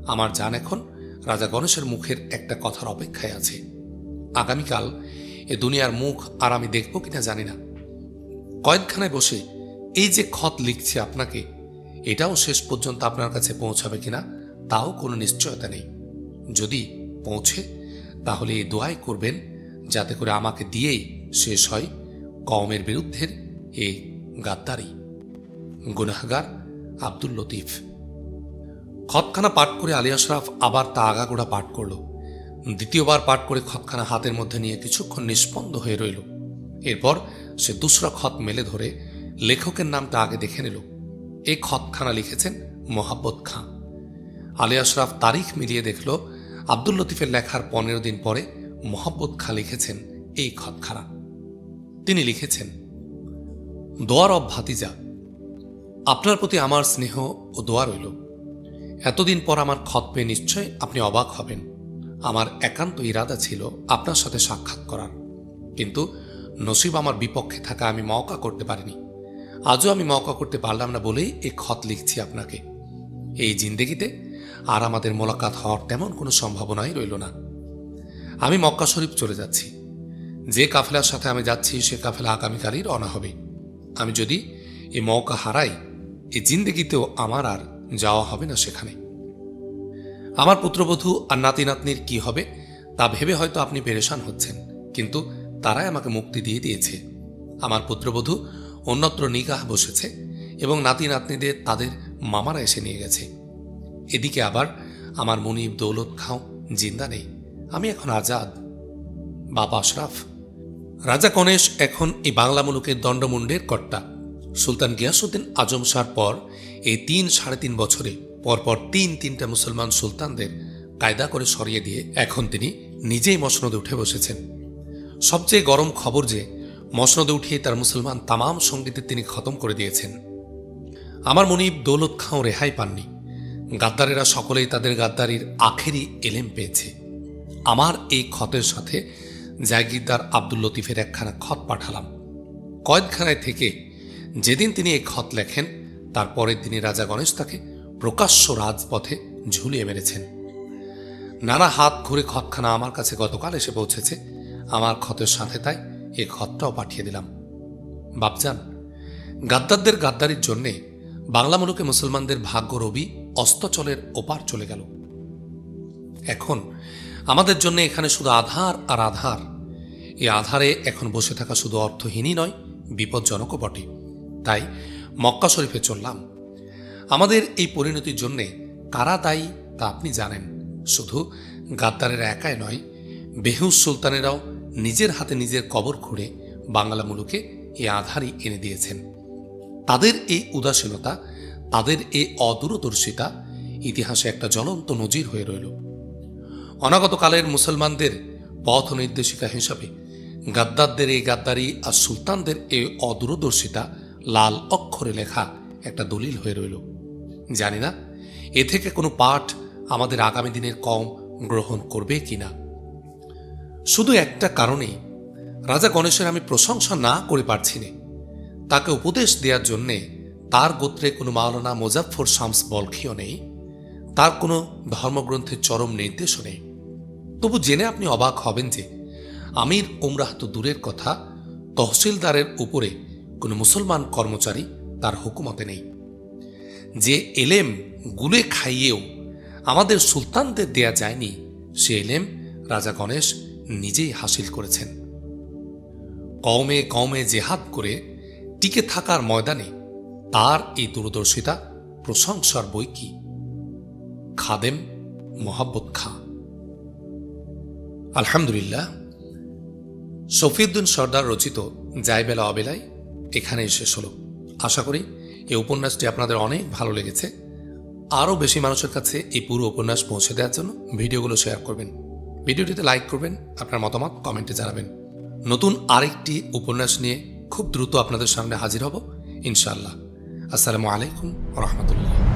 আমার জান এখন রাজা গণেশের মুখের একটা কথার অপেক্ষায় আছে। আগামীকাল এ দুনিয়ার মুখ আর আমি দেখব কিনা জানি না। কয়েদখানায় বসে এই যে খত লিখছে আপনাকে, এটাও শেষ পর্যন্ত আপনার কাছে পৌঁছাবে কিনা তাও কোনো নিশ্চয়তা নেই। যদি পৌঁছে, তাহলে এই দোয়াই করবেন যাতে করে আমাকে দিয়েই শেষ হয় কওমের বিরুদ্ধের এই গাদ্দারি। গুনাহগার আব্দুল লতিফ। খতখানা পাঠ করে আলী আশরাফ আবার তা আগাগোড়া পাঠ করল। দ্বিতীয়বার পাঠ করে খতখানা হাতের মধ্যে নিয়ে কিছুক্ষণ নিষ্পন্দ হয়ে রইল। এরপর সে দুসরা খত মেলে ধরে লেখকের নামটা আগে দেখে নিল। এই খতখানা লিখেছেন মোহাব্বত খাঁ। আলী আশরাফ তারিখ মিলিয়ে দেখল আব্দুল লতিফের লেখার 15 দিন পরে মোহাব্বত খাঁ লিখেছেন এই খতখানা। তিনি লিখেছেন, দোয়ার অব ভাতিজা, আপনার প্রতি আমার স্নেহ ও দোয়া রইল। এতদিন পর আমার খত পেয়ে নিশ্চয় আপনি অবাক হবেন। আমার একান্ত ইরাদা ছিল আপনার সাথে সাক্ষাৎ করার। কিন্তু নসিব আমার বিপক্ষে থাকা আমি মওকা করতে পারিনি। আজও আমি মওকা করতে পারলাম না বলেই এই খত লিখছি আপনাকে। এই জিন্দেগিতে আর আমাদের মোলাকাত হওয়ার তেমন কোনো সম্ভাবনাই রইল না। আমি মক্কা শরীফ চলে যাচ্ছি। যে কাফেলার সাথে আমি যাচ্ছি সে কাফেলা আগামীকালই রওনা হবে। আমি যদি এই মওকা হারাই, এই জিন্দেগিতেও আমার আর যাওয়া হবে না সেখানে। আমার পুত্রবধূ আর নাতি নাতনির কি হবে তা ভেবে হয়তো আপনি পেরেশান হচ্ছেন, কিন্তু তারাই আমাকে মুক্তি দিয়ে দিয়েছে। আমার পুত্রবধূ অন্যত্র নিকাহ বসেছে এবং নাতি নাতনিদের তাদের মামারা এসে নিয়ে গেছে। এদিকে আবার আমার মুনিব দৌলত খাও জিন্দা নেই। আমি এখন আজাদ। বাবা আশরাফ, রাজা গণেশ এখন এই বাংলা মুলুকের দণ্ডমুণ্ডের কর্তা। সুলতান গিয়াসউদ্দিন আজম শাহর পর এই 3-3.5 বছরে পরপর তিনটা মুসলমান সুলতানদের কায়দা করে সরিয়ে দিয়ে এখন তিনি নিজেই মসনদে উঠে বসেছেন। সবচেয়ে গরম খবর যে মসনদে উঠিয়ে তার মুসলমান তামাম সঙ্গীতে তিনি খতম করে দিয়েছেন। আমার মুনিব দৌলত খাঁও রেহাই পাননি। গাদ্দারেরা সকলেই তাদের গাদ্দারির আখেরি এলেম পেয়েছে। আমার এই খতের সাথে জাগিরদার আব্দুল লতিফের একখানা খত পাঠালাম। কয়েদখানায় থেকে যেদিন তিনি এই খত লেখেন তার পরের দিনই রাজা গণেশ তাকে প্রকাশ্য রাজপথে ঝুলিয়ে মেরেছেন। নানা হাত ঘুরে খতখানা আমার কাছে গতকাল এসে পৌঁছেছে। আমার খতের সাথে তাই এই খতটাও পাঠিয়ে দিলাম। বাপজান, গাদ্দারদের গাদ্দারির জন্যে বাংলা মুলুকে মুসলমানদের ভাগ্য রবি অস্তচলের ওপার চলে গেল। এখন আমাদের জন্য এখানে শুধু আধার আর আধার। এই আধারে এখন বসে থাকা শুধু অর্থহীনই নয়, বিপজ্জনকও বটে। তাই মক্কা শরীফে চললাম। আমাদের এই পরিণতির জন্যে কারা দায়ী তা আপনি জানেন। শুধু গাদ্দারেরা একাই নয়, বেহুশ সুলতানেরাও নিজের হাতে নিজের কবর খুঁড়ে বাংলা মুলুকে এই আধারই এনে দিয়েছেন। তাদের এই উদাসীনতা, তাদের এই অদূরদর্শিতা ইতিহাসে একটা জ্বলন্ত নজির হয়ে রইল। অনাগতকালের মুসলমানদের পথ নির্দেশিকা হিসাবে গাদ্দারদের এই গাদ্দারি আর সুলতানদের এই অদূরদর্শিতা লাল অক্ষরে লেখা একটা দলিল হয়ে রইল। জানি না এ থেকে কোনো পাঠ আমাদের আগামী দিনের কম গ্রহণ করবে কিনা। শুধু একটা কারণেই রাজা গণেশের আমি প্রশংসা না করে পারছি না। তাকে উপদেশ দেওয়ার জন্যে তার গোত্রে কোনো মাওলানা মুজাফফর শামস বলখিও নেই, তার কোনো ধর্মগ্রন্থের চরম নির্দেশও নেই। তবু জেনে আপনি অবাক হবেন যে আমির উমরাহ তো দূরের কথা, তহসিলদারের উপরে কোনো মুসলমান কর্মচারী তার হুকুমতে নেই। যে এলেম গুলে খাইয়েও আমাদের সুলতানদের দেয়া যায়নি, সে এলেম রাজা গণেশ নিজেই হাসিল করেছেন। কওমে কওমে জেহাদ করে টিকে থাকার ময়দানে তার এই দূরদর্শিতা প্রশংসার বই কি। খাদেম মোহাব্বত খাঁ। আলহামদুলিল্লাহ, শফিউদ্দিন সর্দার রচিত যাইবেলা অবেলায় এখানেই শেষ হল। আশা করি এই উপন্যাসটি আপনাদের অনেক ভালো লেগেছে। আরও বেশি মানুষের কাছে এই পুরো উপন্যাস পৌঁছে দেওয়ার জন্য ভিডিওগুলো শেয়ার করবেন, ভিডিওটিতে লাইক করবেন, আপনার মতামত কমেন্টে জানাবেন। নতুন আরেকটি উপন্যাস নিয়ে খুব দ্রুত আপনাদের সামনে হাজির হব ইনশাআল্লাহ। আসসালামু আলাইকুম ওয়া রাহমাতুল্লাহ।